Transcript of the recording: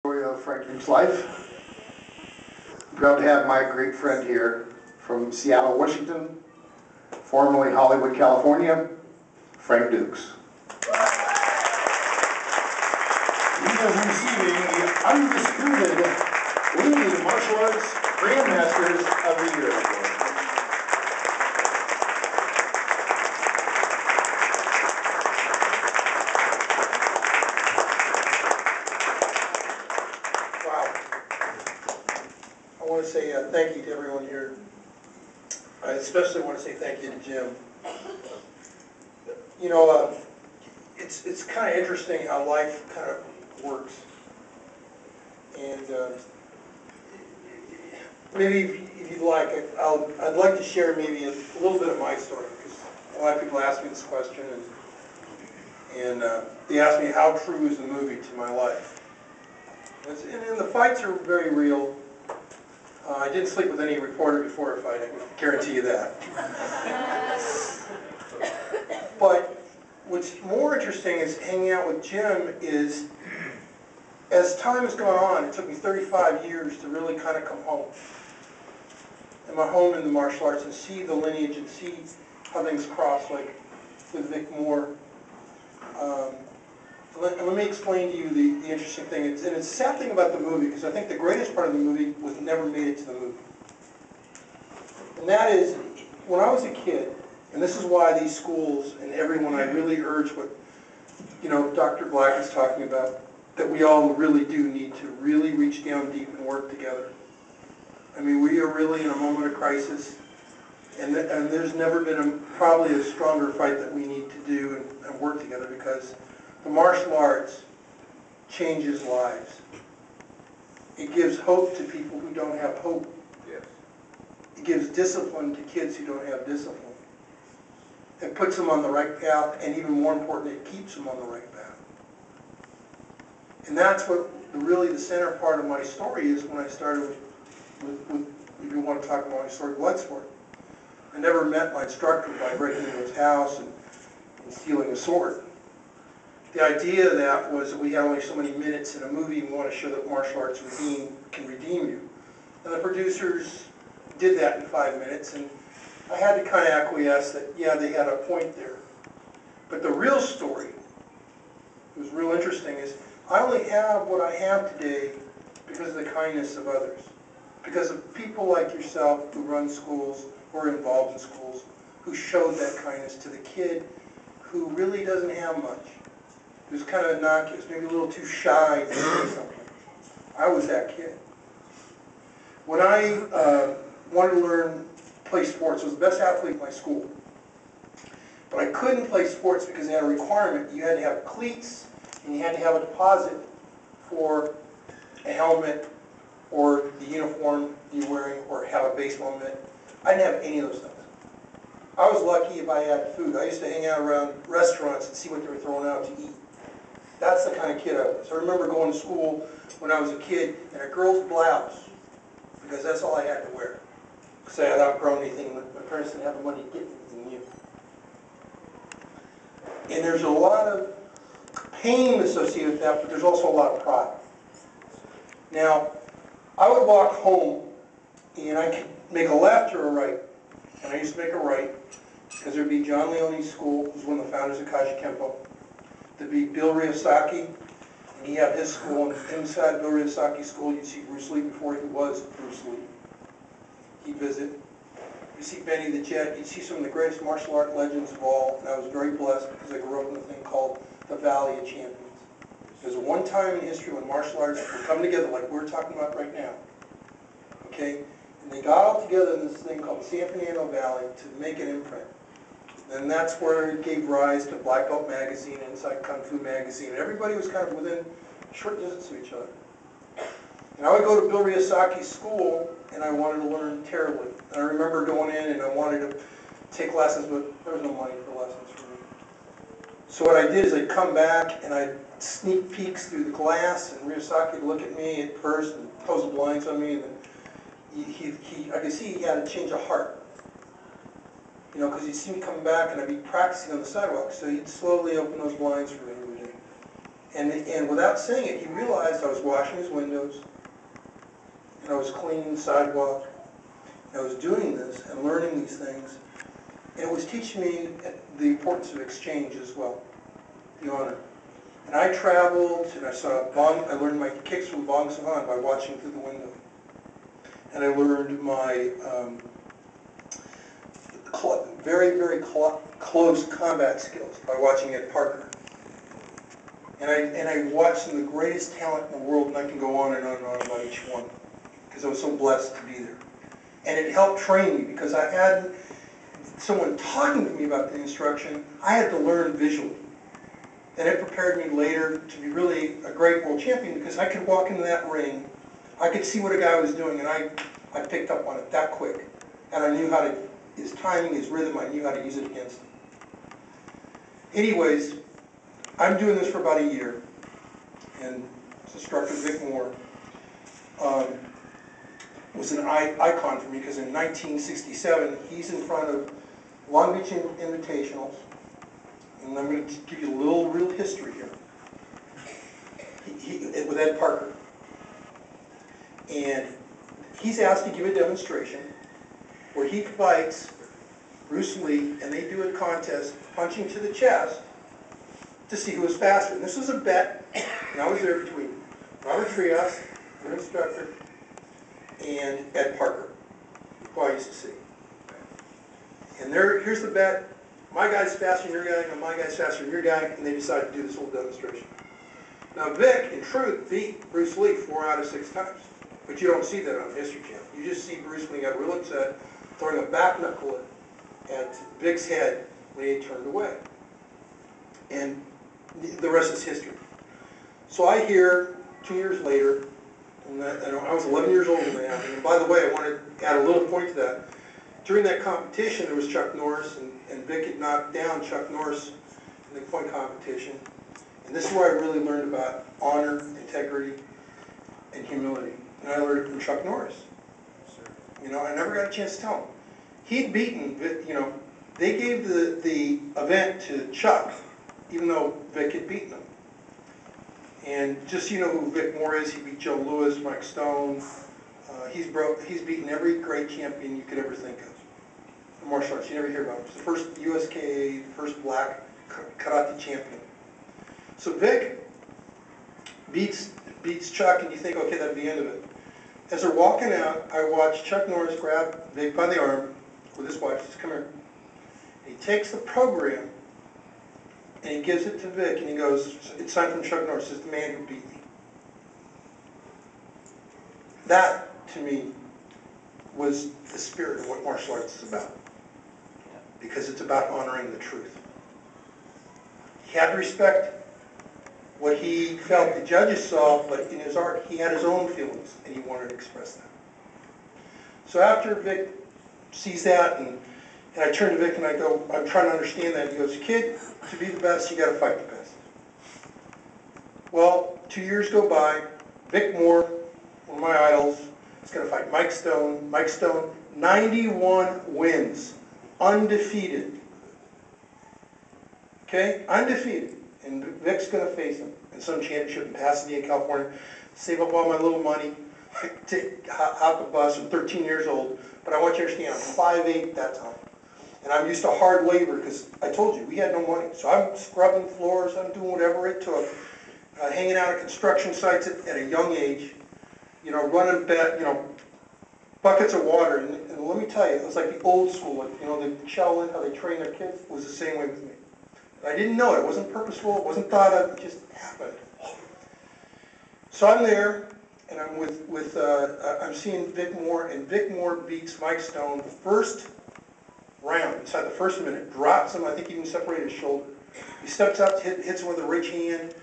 Story of Franklin's life. I'm proud to have my great friend here from Seattle, Washington, formerly Hollywood, California, Frank Dukes. He is receiving the undisputed leading martial arts grandmasters of the year award. I want to say thank you to everyone here. I especially want to say thank you to Jim. You know, it's kind of interesting how life kind of works. And maybe if you'd like, I'd like to share maybe a little bit of my story, because a lot of people ask me this question, and they ask me how true is the movie to my life. And the fights are very real. I didn't sleep with any reporter before a fight, I can guarantee you that. But what's more interesting is hanging out with Jim is, as time has gone on, it took me 35 years to really kind of come home. And my home in the martial arts and see the lineage and see how things cross, like with Vic Moore. Let me explain to you the interesting thing. And it's a sad thing about the movie, because I think the greatest part of the movie was never made it to the movie. And that is, when I was a kid, and this is why these schools and everyone, I really urge what, you know, Dr. Black is talking about, that we all really do need to really reach down deep and work together. I mean, we are really in a moment of crisis, and there's never been probably a stronger fight that we need to do and work together, because the martial arts changes lives. It gives hope to people who don't have hope. Yes. It gives discipline to kids who don't have discipline. It puts them on the right path, and even more important, it keeps them on the right path. And that's what really the center part of my story is when I started with if you want to talk about my story, Bloodsport. I never met my instructor by breaking into his house and stealing a sword. The idea of that was that we had only so many minutes in a movie, and we want to show that martial arts can redeem you. And the producers did that in 5 minutes, and I had to kind of acquiesce that, yeah, they had a point there. But the real story, it was real interesting, is I only have what I have today because of the kindness of others. Because of people like yourself who run schools, who are involved in schools, who showed that kindness to the kid who really doesn't have much. Who's kind of innocuous, maybe a little too shy to say something. I was that kid. When I wanted to play sports, I was the best athlete in my school. But I couldn't play sports because they had a requirement. You had to have cleats, and you had to have a deposit for a helmet or the uniform you're wearing, or have a baseball mitt. I didn't have any of those things. I was lucky if I had food. I used to hang out around restaurants and see what they were throwing out to eat. That's the kind of kid I was. I remember going to school when I was a kid in a girl's blouse, because that's all I had to wear. Because I had outgrown anything. My parents didn't have the money to get anything new. And there's a lot of pain associated with that, but there's also a lot of pride. Now, I would walk home, and I could make a left or a right. And I used to make a right, because there'd be John Leone's school, who's one of the founders of Kaji Kempo. There'd be Bill Riyosaki, and he had his school, and inside Bill Riyosaki's school, you'd see Bruce Lee before he was Bruce Lee. He'd visit. You'd see Benny the Jet. You'd see some of the greatest martial art legends of all, and I was very blessed because I grew up in a thing called the Valley of Champions. There's one time in history when martial arts would come together like we're talking about right now. Okay? And they got all together in this thing called the San Fernando Valley to make an imprint. And that's where it gave rise to Black Belt Magazine, Inside Kung Fu Magazine. And everybody was kind of within short distance of each other. And I would go to Bill Riyosaki's school, and I wanted to learn terribly. And I remember going in, and I wanted to take lessons, but there was no money for lessons for me. So what I did is I'd come back, and I'd sneak peeks through the glass, and Riyosaki would look at me at first and close the blinds on me, and then I could see he had a change of heart. You know, because he'd see me coming back, and I'd be practicing on the sidewalk, so he'd slowly open those blinds for me every day. And without saying it, he realized I was washing his windows, and I was cleaning the sidewalk, and I was doing this and learning these things. And it was teaching me the importance of exchange as well, the honor. And I traveled, and I learned my kicks from Bong Sahan by watching through the window. And I learned my very, very close combat skills by watching Ed Parker. And I watched some of the greatest talent in the world, and I can go on and on and on about each one, because I was so blessed to be there. And it helped train me, because I had someone talking to me about the instruction. I had to learn visually. And it prepared me later to be really a great world champion, because I could walk into that ring, I could see what a guy was doing, and I picked up on it that quick. And I knew his timing, his rhythm, I knew how to use it against him. Anyways, I'm doing this for about a year, and this instructor, Vic Moore, was an icon for me, because in 1967, he's in front of Long Beach Invitationals, and I'm going to give you a little real history here, with Ed Parker. And he's asked to give a demonstration where he fights Bruce Lee, and they do a contest, punching to the chest, to see who was faster. And this was a bet, and I was there between Robert Trias, their instructor, and Ed Parker, who I used to see. And here's the bet. My guy's faster than your guy, and my guy's faster than your guy, and they decided to do this whole demonstration. Now Vic, in truth, beat Bruce Lee 4 out of 6 times. But you don't see that on the History Channel. You just see Bruce when he got real upset, throwing a back knuckle at Vic's head when he turned away. And the rest is history. So I hear 2 years later, and I was 11 years old when that happened. And by the way, I want to add a little point to that. During that competition, there was Chuck Norris, and Vic had knocked down Chuck Norris in the point competition. And this is where I really learned about honor, integrity, and humility. And I learned it from Chuck Norris. You know, I never got a chance to tell him. He'd beaten Vic, you know, they gave the event to Chuck, even though Vic had beaten him. And just so you know who Vic Moore is, he beat Joe Louis, Mike Stone. He's beaten every great champion you could ever think of. The martial arts, you never hear about him. He's the first USKA, first black karate champion. So Vic beats Chuck, and you think, okay, that'd be the end of it. As they're walking out, I watch Chuck Norris grab Vic by the arm with his watch. He says, come here. And he takes the program, and he gives it to Vic, and he goes, it's signed from Chuck Norris. It's the man who beat me. That, to me, was the spirit of what martial arts is about. Because it's about honoring the truth. He had to respect what he felt the judges saw, but in his art, he had his own feelings, and he wanted to express them. So after Vic sees that, and I turn to Vic and I go, I'm trying to understand that. He goes, kid, to be the best, you got to fight the best. Well, 2 years go by. Vic Moore, one of my idols, is going to fight Mike Stone. Mike Stone, 91 wins, undefeated. Okay, undefeated. And Vic's going to face him in some championship in Pasadena, California. Save up all my little money, hop the bus. I'm 13 years old, but I want you to understand, I'm 5'8" that time. And I'm used to hard labor because I told you, we had no money. So I'm scrubbing floors, I'm doing whatever it took, hanging out at construction sites at a young age, you know, running buckets of water. And let me tell you, it was like the old school, like, you know, the Shaolin, how they train their kids, was the same way with me. I didn't know it. It wasn't purposeful. It wasn't thought of. It just happened. So I'm there, and I'm I'm seeing Vic Moore, and Vic Moore beats Mike Stone first round, inside the first minute, drops him. I think he even separated his shoulder. He steps up, hits him with a rich hand,